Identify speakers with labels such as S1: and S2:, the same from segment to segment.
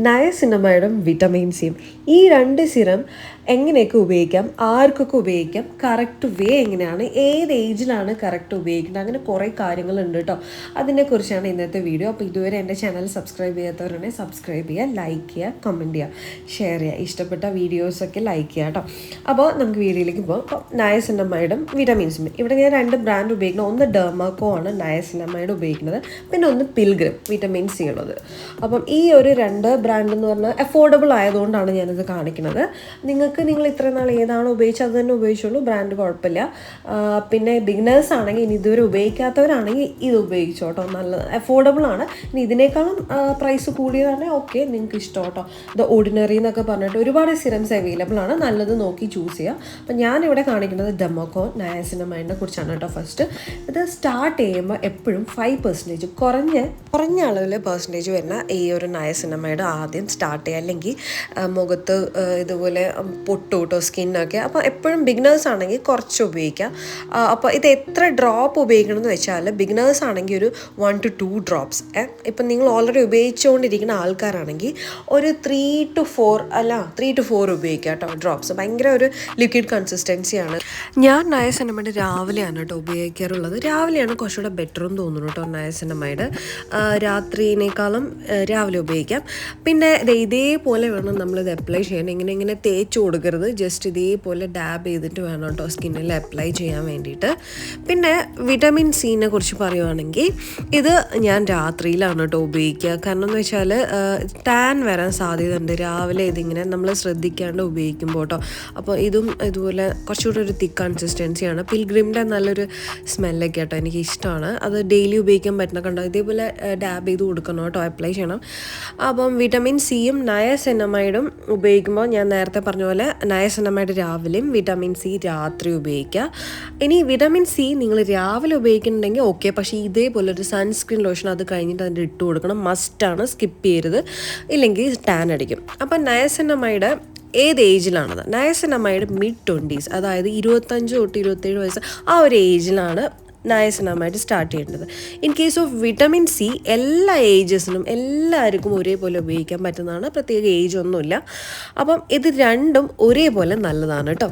S1: നയസിനമൈഡും vitamin സിയും ഈ രണ്ട് സിറം എങ്ങനെയൊക്കെ ഉപയോഗിക്കാം, ആർക്കൊക്കെ ഉപയോഗിക്കാം, കറക്റ്റ് വേ എങ്ങനെയാണ്, ഏത് ഏജിലാണ് കറക്റ്റ് ഉപയോഗിക്കുന്നത്, അങ്ങനെ കുറേ കാര്യങ്ങളുണ്ട് കേട്ടോ. അതിനെക്കുറിച്ചാണ് ഇന്നത്തെ വീഡിയോ. അപ്പോൾ ഇതുവരെ എൻ്റെ ചാനൽ സബ്സ്ക്രൈബ് ചെയ്യാത്തവരുണ്ടെങ്കിൽ സബ്സ്ക്രൈബ് ചെയ്യുക, ലൈക്ക് ചെയ്യുക, കമൻറ്റ് ചെയ്യുക, ഷെയർ ചെയ്യുക, ഇഷ്ടപ്പെട്ട വീഡിയോസൊക്കെ ലൈക്ക് ചെയ്യുക കേട്ടോ. അപ്പോൾ നമുക്ക് വീഡിയോയിലേക്ക് പോകാം. അപ്പോൾ നയസിനമൈഡും വിറ്റമിൻ സിയും ഇവിടെ ഞാൻ രണ്ട് ബ്രാൻഡ് ഉപയോഗിക്കുന്നത്. ഒന്ന് ഡെർമാക്കോ ആണ് നയസിനമൈഡ് ഉപയോഗിക്കുന്നത്, പിന്നെ ഒന്ന് പിൽഗ്രിം വിറ്റമിൻ സി ഉള്ളത്. അപ്പം ഈ ഒരു രണ്ട് ബ്രാൻഡ് എന്ന് പറഞ്ഞാൽ അഫോർഡബിൾ ആയതുകൊണ്ടാണ് ഞാനിത് കാണിക്കുന്നത്. നിങ്ങൾ ഇത്ര നാൾ ഏതാണോ ഉപയോഗിച്ചത് അത് തന്നെ ഉപയോഗിച്ചോളൂ, ബ്രാൻഡ് കുഴപ്പമില്ല. പിന്നെ ബിഗിനേഴ്സ് ആണെങ്കിൽ, ഇനി ഇതുവരെ ഉപയോഗിക്കാത്തവരാണെങ്കിൽ ഇത് ഉപയോഗിച്ചോ കേട്ടോ, നല്ല അഫോർഡബിൾ ആണ്. ഇനി ഇതിനേക്കാളും പ്രൈസ് കൂടിയതാണെങ്കിൽ ഓക്കെ, നിങ്ങൾക്ക് ഇഷ്ടം കേട്ടോ. ഇത് ഓർഡിനറി എന്നൊക്കെ പറഞ്ഞിട്ട് ഒരുപാട് സിറംസ് അവൈലബിൾ ആണ്, നല്ലത് നോക്കി ചൂസ് ചെയ്യുക. അപ്പം ഞാനിവിടെ കാണിക്കുന്നത് ഡെർമാക്കോ നയാസിനമൈഡിനെ കുറിച്ചാണ് കേട്ടോ. ഫസ്റ്റ് ഇത് സ്റ്റാർട്ട് ചെയ്യുമ്പോൾ എപ്പോഴും 5% കുറഞ്ഞ അളവിൽ പെർസെൻറ്റേജ് വരുന്ന ഈ ഒരു നയാസിനമൈഡ് ആദ്യം സ്റ്റാർട്ട് ചെയ്യുക, അല്ലെങ്കിൽ മുഖത്ത് ഇതുപോലെ പൊട്ടുകൂട്ടോ സ്കിന്നൊക്കെ. അപ്പോൾ എപ്പോഴും ബിഗിനേഴ്സ് ആണെങ്കിൽ കുറച്ച് ഉപയോഗിക്കാം. അപ്പോൾ ഇത് എത്ര ഡ്രോപ്പ് ഉപയോഗിക്കണമെന്ന് വെച്ചാൽ, ബിഗിനേഴ്സ് ആണെങ്കിൽ ഒരു 1 to 2 ഡ്രോപ്സ്. ഇപ്പം നിങ്ങൾ ഓൾറെഡി ഉപയോഗിച്ചുകൊണ്ടിരിക്കുന്ന ആൾക്കാരാണെങ്കിൽ ഒരു 3 to 4 ഉപയോഗിക്കാം കേട്ടോ. ഡ്രോപ്സ് ഭയങ്കര ഒരു ലിക്വിഡ് കൺസിസ്റ്റൻസിയാണ്. ഞാൻ നയസിനമൈഡ് രാവിലെയാണ് കേട്ടോ ഉപയോഗിക്കാറുള്ളത്. രാവിലെയാണ് കുറച്ചുകൂടെ ബെറ്റർ എന്ന് തോന്നുന്നു കേട്ടോ നയസിനമൈഡ്. രാത്രിയേക്കാളും രാവിലെ ഉപയോഗിക്കാം. പിന്നെ ഇതേപോലെ വേണം നമ്മളിത് അപ്ലൈ ചെയ്യാൻ. ഇങ്ങനെ തേച്ച് കൊടുക്കരുത്, ജസ്റ്റ് ഇതേപോലെ ഡാബ് ചെയ്തിട്ട് വേണം കേട്ടോ സ്കിന്നിൽ അപ്ലൈ ചെയ്യാൻ വേണ്ടിയിട്ട്. പിന്നെ വിറ്റമിൻ സിനെ കുറിച്ച് പറയുവാണെങ്കിൽ ഇത് ഞാൻ രാത്രിയിലാണ് കേട്ടോ ഉപയോഗിക്കുക. കാരണം എന്ന് വെച്ചാൽ ടാൻ വരാൻ സാധ്യതയുണ്ട് രാവിലെ ഇതിങ്ങനെ നമ്മൾ ശ്രദ്ധിക്കാണ്ട് ഉപയോഗിക്കുമ്പോൾ കേട്ടോ. അപ്പോൾ ഇതും ഇതുപോലെ കുറച്ചുകൂടി ഒരു തിക്ക് കൺസിസ്റ്റൻസിയാണ്. പിൽഗ്രിമിൻ്റെ നല്ലൊരു സ്മെല്ലൊക്കെ കേട്ടോ, എനിക്ക് ഇഷ്ടമാണ്. അത് ഡെയിലി ഉപയോഗിക്കാൻ പറ്റുന്ന കണ്ടോ, ഇതേപോലെ ഡാബ് ചെയ്ത് കൊടുക്കണം കേട്ടോ, അപ്ലൈ ചെയ്യണം. അപ്പം വിറ്റമിൻ സിയും നയസിനമൈഡും ഉപയോഗിക്കുമ്പോൾ ഞാൻ നേരത്തെ പറഞ്ഞ പോലെ നയസിനമൈഡ് രാവിലെയും വിറ്റമിൻ സി രാത്രി ഉപയോഗിക്കുക. ഇനി വിറ്റമിൻ സി നിങ്ങൾ രാവിലെ ഉപയോഗിക്കുന്നുണ്ടെങ്കിൽ ഓക്കെ, പക്ഷേ ഇതേപോലെ ഒരു സൺസ്ക്രീൻ ലോഷൻ അത് കഴിഞ്ഞിട്ട് അതിൻ്റെ ഇട്ട് കൊടുക്കണം, മസ്റ്റാണ്, സ്കിപ്പ് ചെയ്യരുത്, ഇല്ലെങ്കിൽ ടാൻ അടിക്കും. അപ്പം നയസിനമൈഡ് ഏത് ഏജിലാണത്? നയസിനമൈഡ് mid-20s, അതായത് 25 തൊട്ട് 27 വയസ്സ് ആ ഒരു ഏജിലാണ് നയസിനമൈഡ് സ്റ്റാർട്ട് ചെയ്യേണ്ടത്. In case of vitamin C എല്ലാ ഏജസിനും എല്ലാവർക്കും ഒരേപോലെ ഉപയോഗിക്കാൻ പറ്റുന്നതാണ്, പ്രത്യേക ഏജ് ഒന്നുമില്ല. അപ്പം ഇത് രണ്ടും ഒരേപോലെ നല്ലതാണ് കേട്ടോ.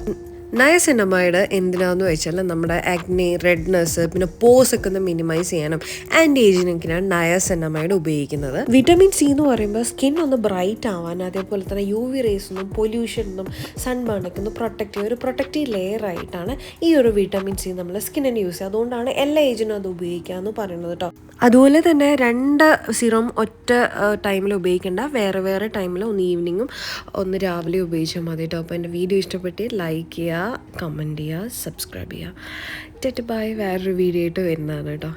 S1: നയസിനമൈഡ് എന്തിനാന്ന് വെച്ചാൽ നമ്മുടെ ആക്നെ, റെഡ്നെസ്, പിന്നെ പോസൊക്കെ ഒന്ന് മിനിമൈസ് ചെയ്യാനും ആൻറ്റി ഏജിനൊക്കെയാണ് നയസിനമൈഡ് ഉപയോഗിക്കുന്നത്. വിറ്റമിൻ സി എന്ന് പറയുമ്പോൾ സ്കിൻ ഒന്ന് ബ്രൈറ്റ് ആവാൻ, അതേപോലെ തന്നെ UV റേസൊന്നും പൊല്യൂഷനൊന്നും സൺബേണൊക്കെ ഒന്ന് പ്രൊട്ടക്റ്റ് ചെയ്യുക, ഒരു പ്രൊട്ടക്റ്റീവ് ലെയർ ആയിട്ടാണ് ഈ ഒരു വിറ്റമിൻ സി നമ്മൾ സ്കിന്നിന് യൂസ് ചെയ്യുക. അതുകൊണ്ടാണ് എല്ലാ ഏജിനും അത് ഉപയോഗിക്കുക എന്ന് പറയുന്നത് കേട്ടോ. അതുപോലെ തന്നെ രണ്ട് സിറം ഒറ്റ ടൈമിൽ ഉപയോഗിക്കേണ്ട, വേറെ ടൈമിൽ ഒന്ന് ഈവനിങ്ങും ഒന്ന് രാവിലെ ഉപയോഗിച്ചാൽ മതി കേട്ടോ. അപ്പോൾ എൻ്റെ വീഡിയോ ഇഷ്ടപ്പെട്ട് ലൈക്ക് ചെയ്യുക, കമൻറ്റ് ചെയ്യുക, സബ്സ്ക്രൈബ് ചെയ്യുക. ബൈ. വേറൊരു വീഡിയോ ആയിട്ട് വരുന്നതാണ് കേട്ടോ.